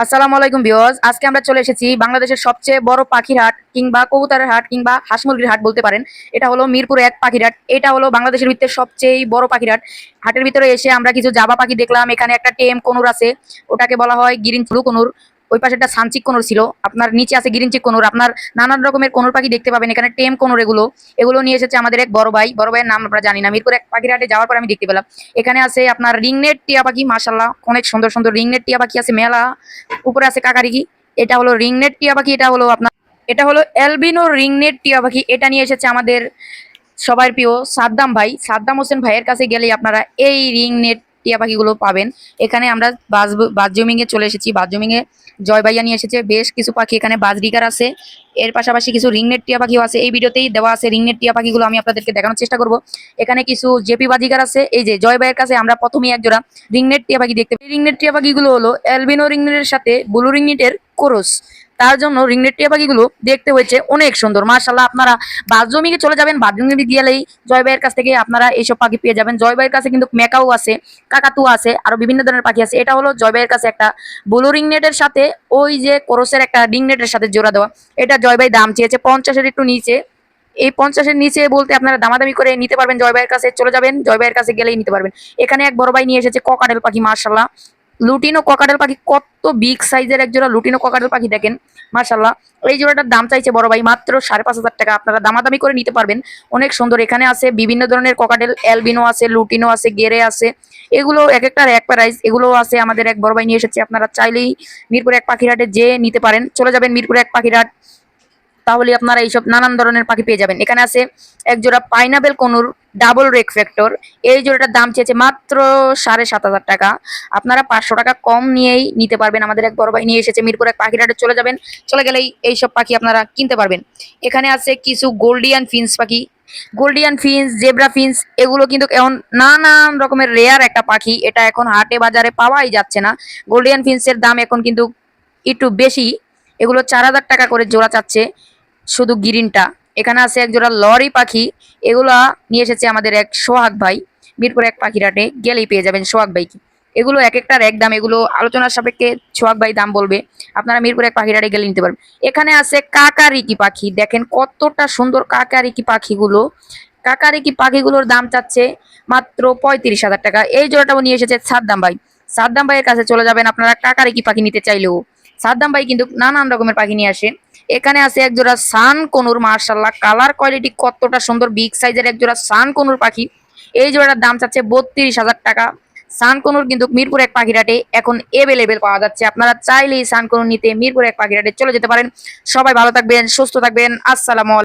আসসালামু আলাইকুম ভিউয়ার্স। আজকে আমরা চলে এসেছি বাংলাদেশের সবচেয়ে বড় পাখির হাট কিংবা কবুতরের হাট কিংবা হাঁস মুরগির হাট বলতে পারেন। এটা হলো মিরপুর ১ পাখির হাট। এটা হলো বাংলাদেশের ভিতরে সবচেয়ে বড় পাখির হাট। হাটের ভিতরে এসে আমরা কিছু জাবা পাখি দেখলাম। এখানে একটা টেম কোনুর আছে, ওটাকে বলা হয় গিরিন ব্লু কোনুর। ওই পাশে একটা সানচিক কোনুর ছিল, আপনার নিচে আছে গিরিনচিক কোনুর। আপনার নানান রকমের কোনুর পাখি দেখতে পাবেন এখানে। টেম কোনুর এগুলো এগুলো নিয়ে এসেছে আমাদের এক বড় ভাই। বড় ভাইয়ের নাম আমরা জানি না। মিরপুর ১ পাখির হাটে যাওয়ার পর আমি দেখতে পেলাম এখানে আছে আপনার রিংনেট টিয়া পাখি। মাশাআল্লাহ, অনেক সুন্দর সুন্দর রিংনেট টিয়া পাখি আছে মেলা। উপরে আছে কাকারিকি। এটা হলো রিংনেট টিয়া পাখি। এটা হলো অ্যালবিনো রিংনেট টিয়া পাখি। এটা নিয়ে এসেছে আমাদের সবার প্রিয় সাদ্দাম ভাই, সাদ্দাম হোসেন ভাইয়ের কাছে গেলেই আপনারা এই রিংনেট টিয়া পাখিগুলো পাবেন। এখানে আমরা বাজজুমিং এ চলে এসেছি। বাজজুমিং এ জয় ভাইয়া নিয়ে এসেছে বেশ কিছু পাখি। এখানে বাজরিকার আছে, এর পাশাপাশি কিছু রিংনেট টিয়া পাখিও আছে। এই ভিডিওতেই দেওয়া আছে রিংনেট টিয়া পাখিগুলো, আমি আপনাদেরকে দেখানোর চেষ্টা করব। এখানে কিছু জেপি বাজিকার আছে। এই যে জয় ভাইয়ের কাছে আমরা প্রথমেই এক জোড়া রিংনেট টিয়া পাখি দেখতে পাই। রিংনেট টিয়া পাখিগুলো হলো অ্যালবিনো রিংনেটের সাথে ব্লু রিংনেটের ক্রস। তার জন্য রিংনেট টিয়া পাখিগুলো দেখতে হয়েছে অনেক সুন্দর। মাশাআল্লাহ, আপনারা বাথরুমে চলে যাবেন, বাথরুমে গেলেই জয় ভাইয়ের কাছ থেকে আপনারা এইসব পাখি পেয়ে যাবেন। জয় ভাইয়ের কাছে কিন্তু মেকাও আছে, কাকাতুয়া আছে, আরো বিভিন্ন ধরনের পাখি আছে। এটা হলো জয় ভাইয়ের কাছে একটা ব্লু রিংনেটের সাথে ওই যে ক্রসের একটা রিংনেটের সাথে জোড়া দেওয়া। এটা জয় ভাই দাম চেয়েছে 50-এর একটু নিচে। এই 50-এর নিচে বলতে আপনারা দামাদামি করে নিতে পারবেন। জয় ভাইয়ের কাছে চলে যাবেন, জয় ভাইয়ের কাছে গেলেই নিতে পারবেন। এখানে এক বড় ভাই নিয়ে এসেছে ককাটেল পাখি। মাশাআল্লাহ, লুটিনো ককাটেল পাখি, কত বিগ সাইজের এক জোড়া লুটিনো ককাটেল পাখি দেখেন। মাশাআল্লাহ, এই জোড়াটার দাম চাইছে বড় ভাই মাত্র 5,500 টাকা। আপনারা দামাদামি করে নিতে পারবেন, অনেক সুন্দর। এখানে আছে বিভিন্ন ধরনের ককাটেল, অ্যালবিনো আছে, লুটিনো আছে, গেরে আছে। এগুলো এক একটার এক প্রাইস। এগুলো আছে আমাদের এক বড় ভাই নিয়ে এসেছে। আপনারা চাইলেই মিরপুর ১ পাখির হাটে যেয়ে নিতে পারেন। চলে যাবেন মিরপুর ১ পাখির হাট, তাহলে আপনারা এইসব নানান ধরনের পাখি পেয়ে যাবেন। এখানে আছে এক জোড়া পাইনাপেল কোনুর ডাবল রেক ফ্যাক্টর। এই জোড়াটার দাম চেয়েছে মাত্র 7,500 টাকা। আপনারা 500 টাকা কম নিয়েই নিতে পারবেন। আমাদের এক বড় ভাই নিয়ে এসেছে। মিরপুর ১ পাখির হাটে চলে যাবেন, চলে গেলেই এইসব পাখি আপনারা কিনতে পারবেন। এখানে আছে কিছু গোল্ডিয়ান ফিন্স পাখি। গোল্ডিয়ান ফিন্স, জেব্রা ফিন্স, এগুলো কিন্তু এখন নানান রকমের রেয়ার একটা পাখি। এটা এখন হাটে বাজারে পাওয়াই যাচ্ছে না। গোল্ডিয়ান ফিন্সের দাম এখন কিন্তু একটু বেশি। এগুলো 4,000 টাকা করে জোড়া চাচ্ছে শুধু গ্রিনটা। এখানে আছে এক জোড়া লরি পাখি। এগুলা নিয়ে এসেছে আমাদের এক সোহাগ ভাই। মিরপুর ১ পাখির হাটে গেলেই পেয়ে যাবেন সোহাগ ভাইকে। এগুলো এক একটার এক দাম। এগুলো আলোচনার সাপেক্ষে সোহাগ ভাই দাম বলবে, আপনারা মিরপুর ১ পাখির হাটে গেলে নিতে পারবেন। এখানে আছে কাকারিকি পাখি। দেখেন কতটা সুন্দর কাকারিকি পাখিগুলো। কাকারিকি পাখিগুলোর দাম চাচ্ছে মাত্র 35,000 টাকা। এই জোড়াটাও নিয়ে এসেছে সাদ্দাম ভাই। সাদ্দাম ভাইয়ের কাছে চলে যাবেন আপনারা কাকারিকি পাখি নিতে চাইলেও। সাদ্দাম ভাই কিন্তু নানান রকমের পাখি নিয়ে আসে। এখানে আছে এক জোড়া সান কোনুর। মার্শাল্লাহ, কালার কোয়ালিটি কতটা সুন্দর, বিগ সাইজের এক জোড়া সান কোনুর পাখি। এই জোড়াটার দাম চাচ্ছে 32,000 টাকা। সান কোনুর কিন্তু মিরপুর ১ পাখির হাটে এখন এভেলেবেল পাওয়া যাচ্ছে। আপনারা চাইলেই সান কোনুর নিতে মিরপুর ১ পাখির হাটে চলে যেতে পারেন। সবাই ভালো থাকবেন, সুস্থ থাকবেন। আসসালামু আলাইকুম।